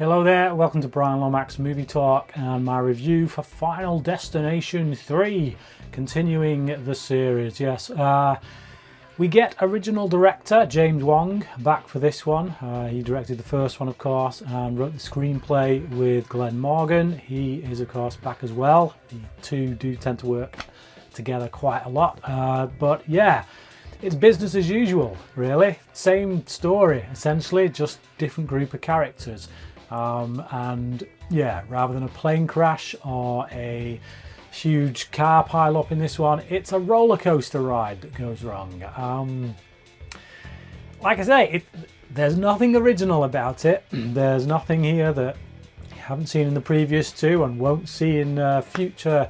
Hello there, welcome to Bryan Lomax Movie Talk and my review for Final Destination 3, continuing the series. Yes, we get original director James Wong back for this one. He directed the first one, of course, and wrote the screenplay with Glenn Morgan. He is, of course, back as well. The two do tend to work together quite a lot, but yeah, it's business as usual, really. Same story, essentially, just different group of characters. And yeah, rather than a plane crash or a huge car pile up in this one, it's a roller coaster ride that goes wrong. Like I say, there's nothing original about it. There's nothing here that you haven't seen in the previous two and won't see in future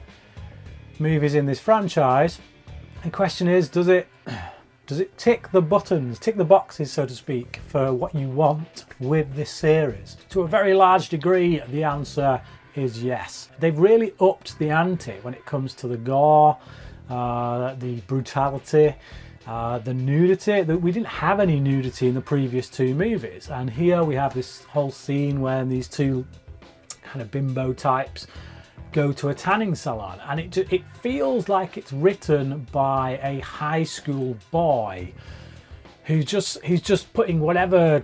movies in this franchise. The question is, does it tick the buttons, tick the boxes, so to speak, for what you want with this series? To a very large degree, the answer is yes. They've really upped the ante when it comes to the gore, the brutality, the nudity. We didn't have any nudity in the previous two movies, and here we have this whole scene where these two kind of bimbo types go to a tanning salon, and it feels like it's written by a high school boy he's just putting whatever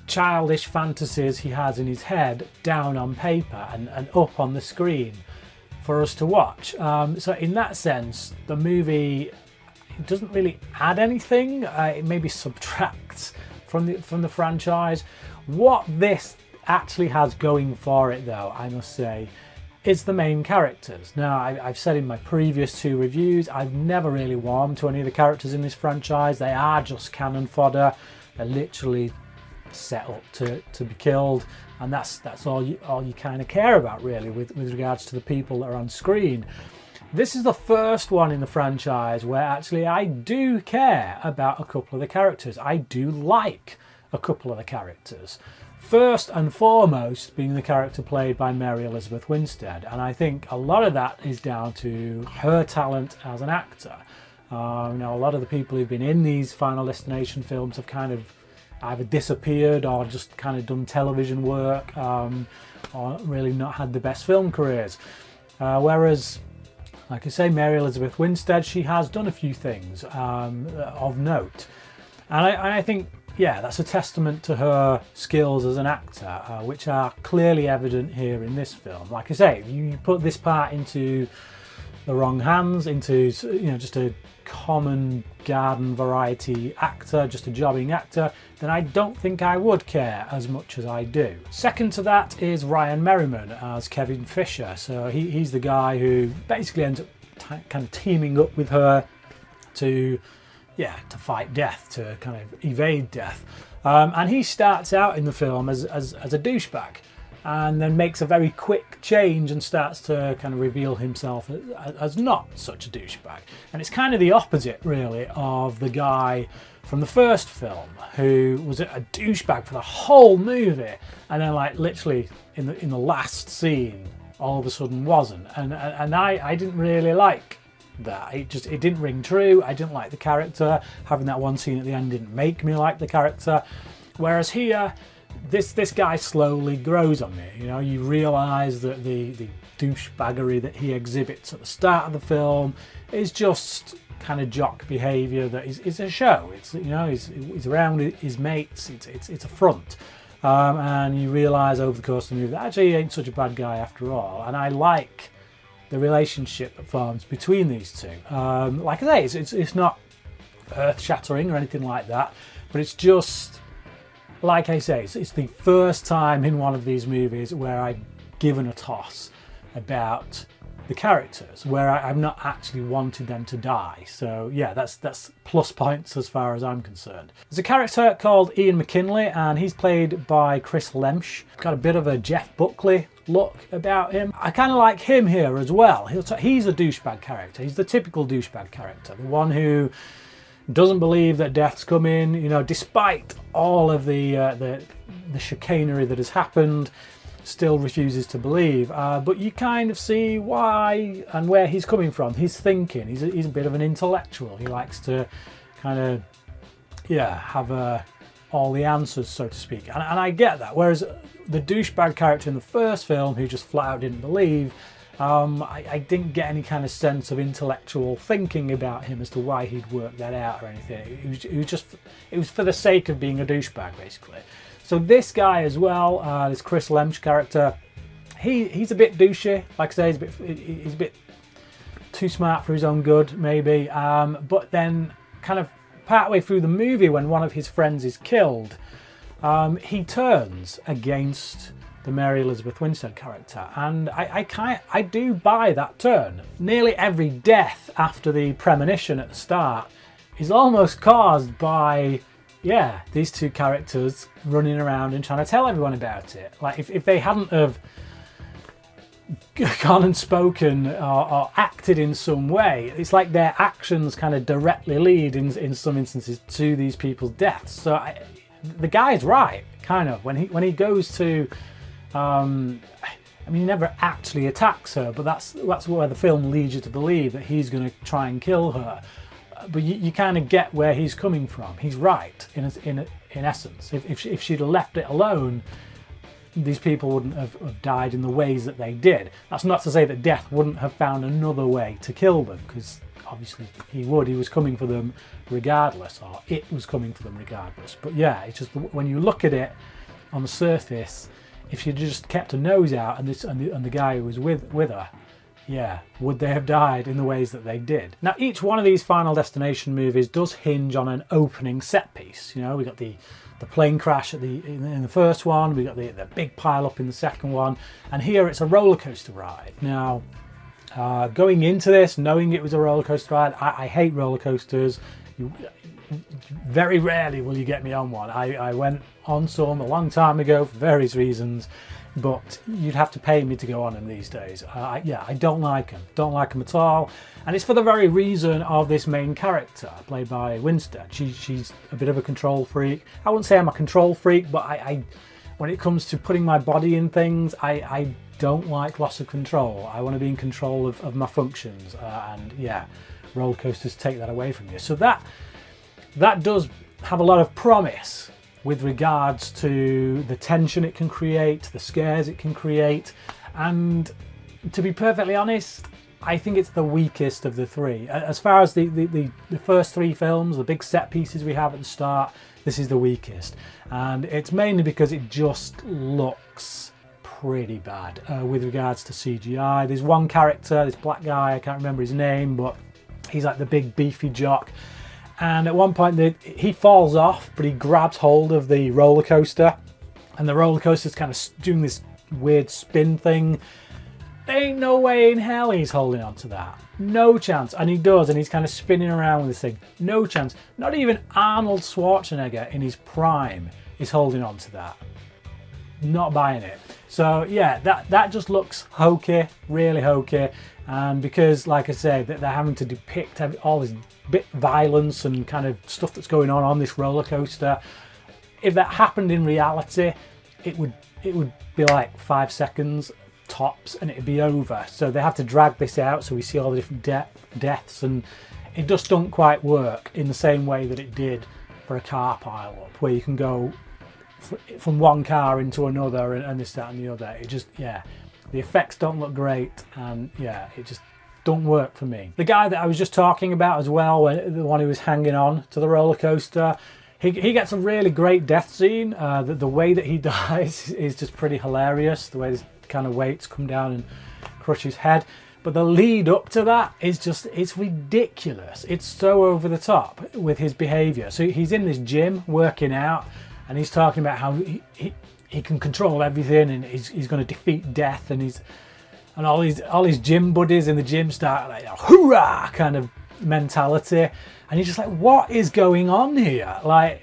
childish fantasies he has in his head down on paper and up on the screen for us to watch. So in that sense, the movie, it doesn't really add anything. It maybe subtracts from the franchise. What this actually has going for it, though, I must say, is the main characters. Now, I've said in my previous two reviews, I've never really warmed to any of the characters in this franchise. They are just cannon fodder. They're literally set up to be killed, and that's all you kind of care about, really, with regards to the people that are on screen. This is the first one in the franchise where actually I do care about a couple of the characters. I do like a couple of the characters. First and foremost being the character played by Mary Elizabeth Winstead, and I think a lot of that is down to her talent as an actor. Now, a lot of the people who've been in these Final Destination films have kind of either disappeared or just kind of done television work, or really not had the best film careers. Whereas, like I say, Mary Elizabeth Winstead, she has done a few things of note, and I think, yeah, that's a testament to her skills as an actor, which are clearly evident here in this film. Like I say, if you put this part into the wrong hands, into, just a common garden variety actor, just a jobbing actor, then I don't think I would care as much as I do. Second to that is Ryan Merriman as Kevin Fisher. So he's the guy who basically ends up kind of teaming up with her to fight death, to kind of evade death. And he starts out in the film as a douchebag, and then makes a very quick change and starts to kind of reveal himself as not such a douchebag. And it's kind of the opposite, really, of the guy from the first film, who was a douchebag for the whole movie, and then, like, literally in the last scene, all of a sudden wasn't. And I didn't really like that. It didn't ring true. I didn't like the character. Having that one scene at the end didn't make me like the character. Whereas here, this guy slowly grows on me. You realise that the douchebaggery that he exhibits at the start of the film is just kind of jock behaviour that is a show. It's he's around his mates. It's a front. And you realise over the course of the movie that actually he ain't such a bad guy after all. And I like the relationship that forms between these two. Like I say, it's not earth-shattering or anything like that, but it's just, like I say, it's the first time in one of these movies where I've given a toss about the characters, where I've not actually wanted them to die. So yeah, that's plus points as far as I'm concerned. There's a character called Ian McKinley, and he's played by Chris Lemsch. Got a bit of a Jeff Buckley look about him. I kind of like him here as well. He's a douchebag character. He's the typical douchebag character, the one who doesn't believe that death's coming, despite all of the chicanery that has happened, still refuses to believe. But you kind of see why and where he's coming from. He's thinking. He's a bit of an intellectual. He likes to kind of, have a all the answers, so to speak. And I get that. Whereas the douchebag character in the first film, who just flat out didn't believe, I didn't get any kind of sense of intellectual thinking about him as to why he'd worked that out or anything. It was for the sake of being a douchebag, basically. So this guy as well, this Chris Lemch character, he's a bit douchey. Like I say, he's a bit too smart for his own good, maybe. But then, kind of partway through the movie, when one of his friends is killed, he turns against the Mary Elizabeth Winstead character, and I do buy that turn. Nearly every death after the premonition at the start is almost caused by, yeah, these two characters running around and trying to tell everyone about it. Like if they hadn't have gone and spoken or acted in some way, it's like their actions kind of directly lead in some instances to these people's deaths. So the guy's right, kind of, when he goes to I mean, he never actually attacks her, but that's where the film leads you to believe that he's going to try and kill her. But you kind of get where he's coming from. He's right in essence. If she'd have left it alone, these people wouldn't have died in the ways that they did. That's not to say that death wouldn't have found another way to kill them, because obviously he would. He was coming for them regardless, or it was coming for them regardless. But yeah, it's just when you look at it on the surface, if she'd just kept her nose out and the guy who was with her, yeah, would they have died in the ways that they did? Now, each one of these Final Destination movies does hinge on an opening set piece. You know, we got the plane crash in the first one, we got the big pile up in the second one, and here it's a roller coaster ride. Now, going into this, knowing it was a roller coaster ride, I hate roller coasters. Very rarely will you get me on one. I went on some a long time ago for various reasons, but you'd have to pay me to go on them these days. Yeah, I don't like them at all, and it's for the very reason of this main character played by Winstead. She's a bit of a control freak. I wouldn't say I'm a control freak, but I when it comes to putting my body in things, I don't like loss of control. I want to be in control of my functions, and yeah, roller coasters take that away from you. So that does have a lot of promise with regards to the tension it can create, the scares it can create, and to be perfectly honest, I think it's the weakest of the three. As far as the first three films, the big set pieces we have at the start, this is the weakest, and it's mainly because it just looks pretty bad with regards to CGI. There's one character, this black guy, I can't remember his name, but he's like the big beefy jock. And at one point he falls off, but he grabs hold of the roller coaster, and the roller coaster's kind of doing this weird spin thing. There ain't no way in hell he's holding on to that. No chance. And he does, and he's kind of spinning around with this thing. No chance. Not even Arnold Schwarzenegger in his prime is holding on to that. Not buying it. So yeah, that just looks hokey, really hokey. And because, like I said, that they're having to depict all this bit violence and kind of stuff that's going on this roller coaster, if that happened in reality, it would be like 5 seconds tops and it'd be over. So they have to drag this out so we see all the different deaths, and it just don't quite work in the same way that it did for a car pile up, where you can go from one car into another and this, that and the other. It just, yeah, the effects don't look great, and yeah, it just don't work for me. The guy that I was just talking about as well, the one who was hanging on to the roller coaster, he gets a really great death scene. The way that he dies is just pretty hilarious, the way this kind of weights come down and crush his head. But the lead up to that is just, it's ridiculous. It's so over the top with his behaviour. So he's in this gym working out, and he's talking about how he can control everything, and he's going to defeat death, and all his gym buddies in the gym start like a hoorah kind of mentality, and you're just like, what is going on here? Like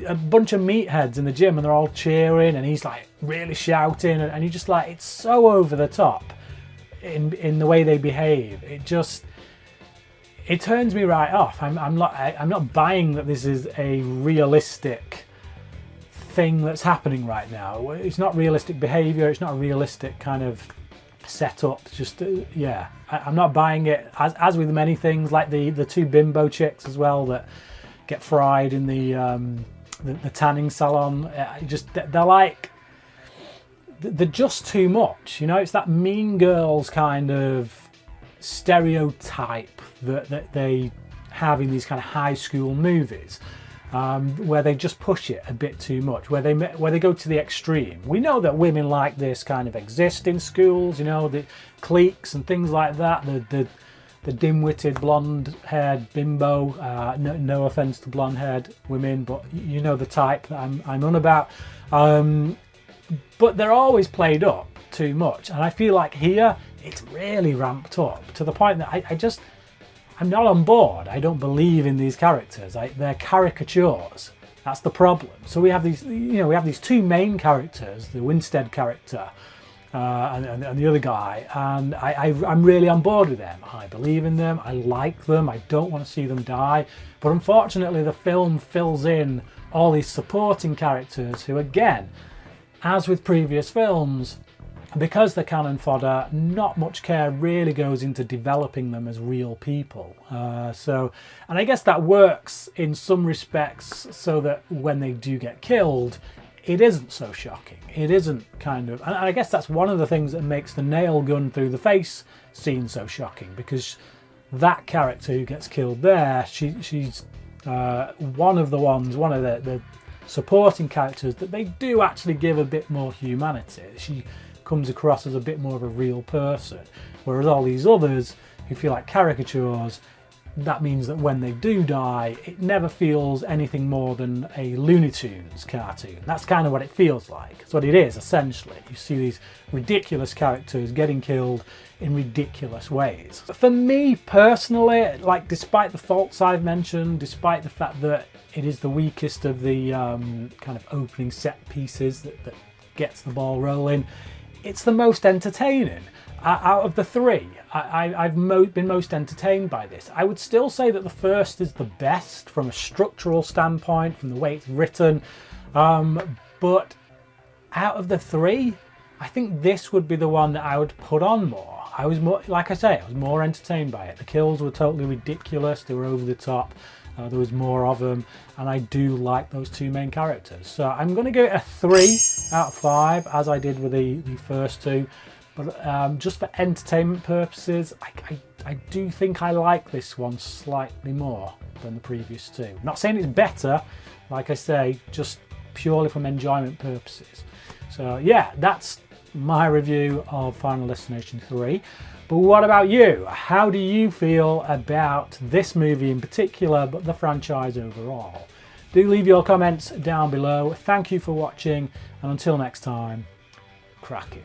a bunch of meatheads in the gym, and they're all cheering, and he's like really shouting, and you're just like, it's so over the top in the way they behave. It turns me right off. I'm not buying that this is a realistic thing that's happening right now. It's not realistic behavior. It's not a realistic kind of setup. Just yeah, I'm not buying it. As with many things, like the two bimbo chicks as well that get fried in the the tanning salon. They're just too much, you know. It's that Mean Girls kind of stereotype that they have in these kind of high school movies, where they just push it a bit too much, where they go to the extreme. We know that women like this kind of exist in schools, you know, the cliques and things like that. The dim-witted, blonde-haired bimbo. No offence to blonde-haired women, but you know the type that I'm on about. But they're always played up too much, and I feel like here it's really ramped up to the point that I'm not on board. I don't believe in these characters. They're caricatures. That's the problem. So we have these two main characters, the Winstead character and the other guy, and I'm really on board with them. I believe in them. I like them. I don't want to see them die. But unfortunately, the film fills in all these supporting characters who, again, as with previous films, because they're cannon fodder, not much care really goes into developing them as real people. And I guess that works in some respects, so that when they do get killed, it isn't so shocking. It isn't kind of... And I guess that's one of the things that makes the nail gun through the face scene so shocking, because that character who gets killed there, she's one of the supporting characters that they do actually give a bit more humanity. She comes across as a bit more of a real person, whereas all these others who feel like caricatures, that means that when they do die, it never feels anything more than a Looney Tunes cartoon. That's kind of what it feels like. It's what it is, essentially. You see these ridiculous characters getting killed in ridiculous ways. For me personally, like, despite the faults I've mentioned, despite the fact that it is the weakest of the kind of opening set pieces that gets the ball rolling, it's the most entertaining. Out of the three, I've been most entertained by this. I would still say that the first is the best from a structural standpoint, from the way it's written. But out of the three, I think this would be the one that I would put on more. I was more, like I say, I was more entertained by it. The kills were totally ridiculous. They were over the top. There was more of them, and I do like those two main characters. So I'm going to give it a 3 out of 5, as I did with the first two. But just for entertainment purposes, I do think I like this one slightly more than the previous two. Not saying it's better, like I say, just purely from enjoyment purposes. So yeah, that's my review of Final Destination 3. But what about you? How do you feel about this movie in particular, but the franchise overall? Do leave your comments down below. Thank you for watching, and until next time, cracking.